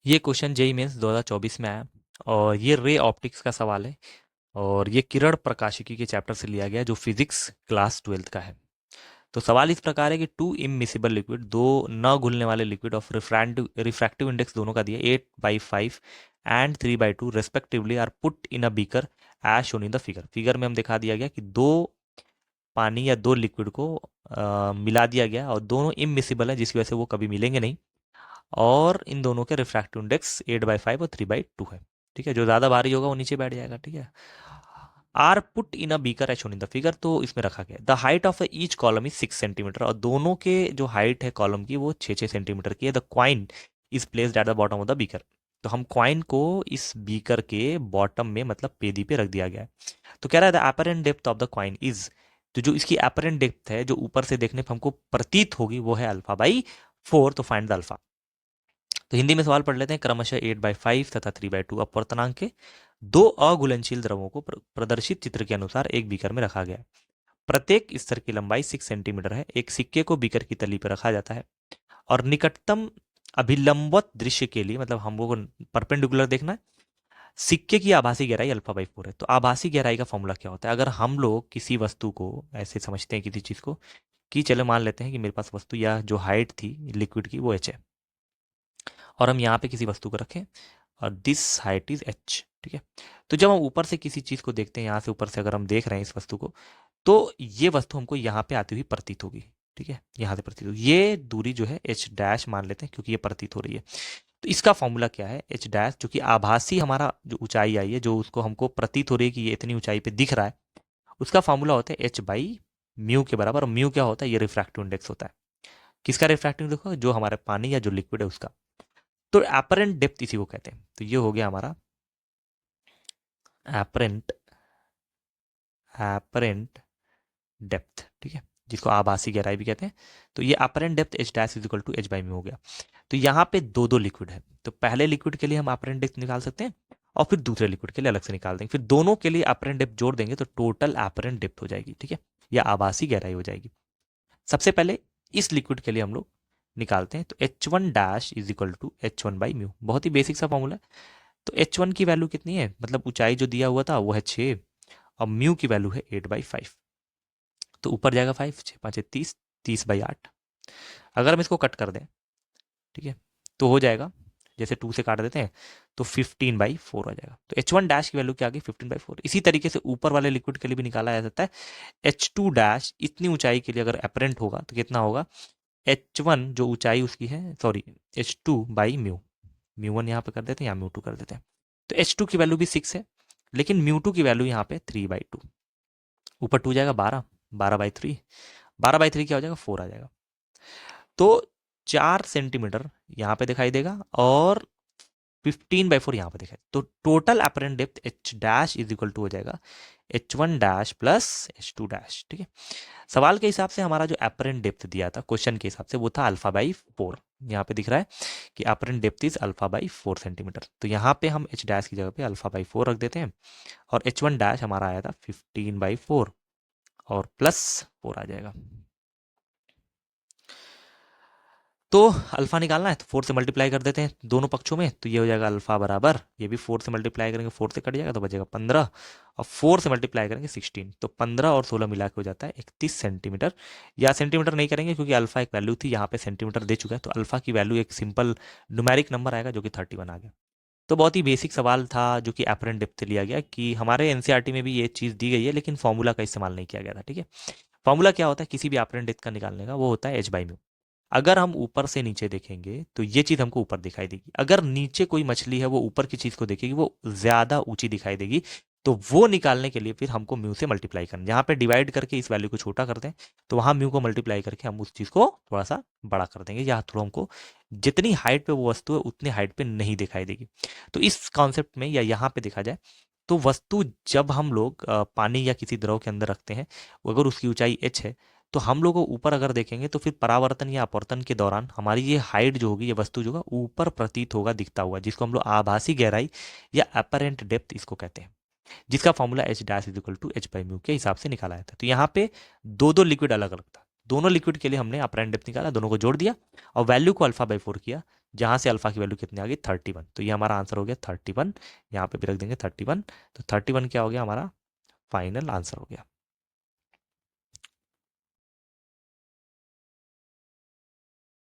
ये question JEE mains 2024 में आया और ये रे ऑप्टिक्स का सवाल है और ये किरण प्रकाशिकी के चैप्टर से लिया गया जो फिजिक्स क्लास 12th का है। तो सवाल इस प्रकार है कि टू इमिसिबल लिक्विड, दो न घुलने वाले लिक्विड ऑफ रिफ्रैक्टिव इंडेक्स दोनों का दिया 8/5 and 3/2 respectively are put in a beaker as shown in the figure. Figure में हम दिखा दिया गया कि दो पानी या दो लिक्विड को मिला दिया गया और दोनों इमिसिबल है जिसकी वजह से वो कभी मिलेंगे नहीं, और इन दोनों के रिफ्रैक्टिव इंडेक्स 8/5 और 3/2 है। ठीक है, जो ज़्यादा भारी होगा वो नीचे बैठ जाएगा। ठीक है, are put in a beaker as shown in the figure, तो इसमें रखा गया the height of each column is 6 centimetre, और दोनों के जो हाइट है कॉलम की वो 6 6 सेंटीमीटर की है। The coin is placed at the bottom of the beaker, तो हम क्वाइन को इस बीकर के बॉटम में मतलब पेदी पे रख दिया गया है। तो कह रहा है the apparent depth of the coin is, तो जो इसकी एपरेंट डेप्थ है जो ऊपर से देखने पर हमको प्रतीत होगी वो है अल्फा/4, तो फाइंड द अल्फा। तो हिंदी में सवाल पढ़ लेते हैं। क्रमशः 8/5 तथा 3/2 अपवर्तनांक के दो अघुलनशील द्रवों को प्रदर्शित चित्र के अनुसार एक बीकर में रखा गया है। प्रत्येक स्तर की लंबाई 6 सेंटीमीटर है। एक सिक्के को बीकर की तली पर रखा जाता है और निकटतम अभिलंबवत दृश्य के लिए, मतलब हम लोगों को परपेंडिकुलर देखना है, सिक्के की आभासी गहराई अल्फा/4 है। तो आभासी गहराई का फॉर्मूला क्या होता है? अगर हम लोग किसी वस्तु को ऐसे समझते हैं, किसी चीज को, कि चलो मान लेते हैं कि मेरे पास वस्तु या जो हाइट थी लिक्विड की वो h है, और हम यहाँ पे किसी वस्तु को रखें और दिस हाइट इज h। ठीक है, तो जब हम ऊपर से किसी चीज को देखते हैं, यहाँ से ऊपर से अगर हम देख रहे हैं इस वस्तु को, तो ये वस्तु हमको यहाँ पे आती हुई प्रतीत होगी। ठीक है, यहाँ से प्रतीत होगी। ये दूरी जो है h डैश मान लेते हैं क्योंकि ये प्रतीत हो रही है। तो इसका फॉर्मूला क्या है? h डैश, जो कि आभासी हमारा जो ऊंचाई आई है, जो उसको हमको प्रतीत हो रही है कि ये इतनी ऊंचाई पे दिख रहा है, उसका फॉर्मूला होता है h/म्यू के बराबर। और म्यू क्या होता है? ये रिफ्रैक्टिव इंडेक्स होता है। किसका रिफ्रैक्टिव इंडेक्स होगा? जो हमारे पानी या जो लिक्विड है उसका। तो एपरेंट डेप्थ इसी को कहते हैं। तो ये हो गया हमारा एपरेंट एपरेंट डेप्थ। ठीक है, जिसको आभासी गहराई भी कहते हैं। तो ये apparent depth h dash is equal to h/म्यू हो गया। तो यहाँ पे दो दो लिक्विड है, तो पहले लिक्विड के लिए हम अपरेंट डेप्थ निकाल सकते हैं और फिर दूसरे लिक्विड के लिए अलग से निकाल देंगे। फिर दोनों के लिए अपरेंट डेप्थ जोड़ देंगे तो टोटल अपरेंट डेप्थ हो जाएगी। ठीक है, या आभासी गहराई हो जाएगी। सबसे पहले इस लिक्विड के लिए हम लोग निकालते हैं। तो h1 dash is equal to h1/म्यू, बहुत ही बेसिक सा फॉर्मूला है। तो h1 की वैल्यू कितनी है? मतलब ऊंचाई जो दिया हुआ था वो है 6 और म्यू की वैल्यू है 8/5। तो ऊपर जाएगा 5, 6×5 = 30, 30/8। अगर हम इसको कट कर दें, ठीक है, तो हो जाएगा, जैसे 2 से काट देते हैं तो 15/4 आ जाएगा। तो h1 डैश की वैल्यू क्या आ गई? 15/4। इसी तरीके से ऊपर वाले लिक्विड के लिए भी निकाला जा सकता है। h2 डैश इतनी ऊंचाई के लिए अगर अपेरेंट होगा तो कितना होगा? h1 जो ऊंचाई उसकी है, सॉरी, h2/म्यू, म्यू1 यहाँ पे कर देते हैं या म्यू2 कर देते हैं। तो h2 की वैल्यू भी 6 है, लेकिन म्यू2 की वैल्यू यहाँ पे 3/2। ऊपर 2 जाएगा 12, 12/3, 12/3 क्या हो जाएगा? 4 आ जाएगा। तो 4 सेंटीमीटर यहाँ पे दिखाई देगा और 15/4 यहाँ पे दिखाई। तो total apparent depth h dash is equal to हो जाएगा h1 dash plus h2 dash. ठीक है, सवाल के हिसाब से हमारा जो अपरेंट डेप्थ दिया था क्वेश्चन के हिसाब से वो था अल्फा/4। यहाँ पे दिख रहा है कि अपरेंट डेप्थ इज अल्फा/4 सेंटीमीटर। तो यहाँ पे हम h डैश की जगह पे अल्फा/4 रख देते हैं और h1 डैश हमारा आया था 15/4 और प्लस 4 आ जाएगा। तो अल्फा निकालना है तो 4 से मल्टीप्लाई कर देते हैं दोनों पक्षों में, तो ये हो जाएगा अल्फा बराबर, ये भी 4 से मल्टीप्लाई करेंगे, 4 से कट जाएगा तो बचेगा 15, और 4 से मल्टीप्लाई करेंगे 16, तो 15 और 16 मिला के हो जाता है 31 सेंटीमीटर। या सेंटीमीटर नहीं करेंगे क्योंकि अल्फा एक वैल्यू थी, यहाँ पे सेंटीमीटर दे चुका है, तो अल्फा की वैल्यू एक सिंपल न्यूमेरिक नंबर आएगा जो कि 31 आ गया। तो बहुत ही बेसिक सवाल था जो कि एपरेंट डेप्थ से लिया गया, कि हमारे एनसीईआरटी में भी ये चीज़ दी गई है लेकिन फॉर्मूला का इस्तेमाल नहीं किया गया था। ठीक है, फॉर्मूला क्या होता है किसी भी एपरेंट डेप्थ का निकालने का? वो होता है h/म्यू। अगर हम ऊपर से नीचे देखेंगे तो ये चीज़ हमको ऊपर दिखाई देगी। अगर नीचे कोई मछली है वो ऊपर की चीज़ को देखेगी, वो ज़्यादा ऊंची दिखाई देगी। तो वो निकालने के लिए फिर हमको म्यू से मल्टीप्लाई करना, जहाँ पे डिवाइड करके इस वैल्यू को छोटा कर दें तो वहाँ म्यू को मल्टीप्लाई करके हम उस चीज़ को थोड़ा सा बड़ा कर देंगे, या थोड़ा हमको जितनी हाइट पे वो वस्तु है उतनी हाइट पे नहीं दिखाई देगी। तो इस कॉन्सेप्ट में या यहाँ पे देखा जाए तो वस्तु जब हम लोग पानी या किसी द्रव के अंदर रखते हैं, अगर उसकी ऊंचाई h है, तो हम लोग ऊपर अगर देखेंगे तो फिर परावर्तन या अपवर्तन के दौरान हमारी ये हाइट जो होगी, ये वस्तु जो होगा ऊपर प्रतीत होगा, दिखता हुआ, जिसको हम लोग आभासी गहराई या अपरेंट डेप्थ इसको कहते हैं, जिसका formula h dash is equal to h/म्यू के हिसाब से निकाला जाता है। तो यहाँ पे दो दो लिक्विड अलग अलग था, दोनों लिक्विड के लिए हमने अपर एंड डेप्थ निकाला, दोनों को जोड़ दिया और वैल्यू को अल्फा/4 किया, जहां से अल्फा की वैल्यू कितनी आ गई 31। तो ये हमारा आंसर हो गया 31। यहाँ पे भी रख देंगे 31। तो 31 क्या हो गया हमारा फाइनल आंसर हो गया।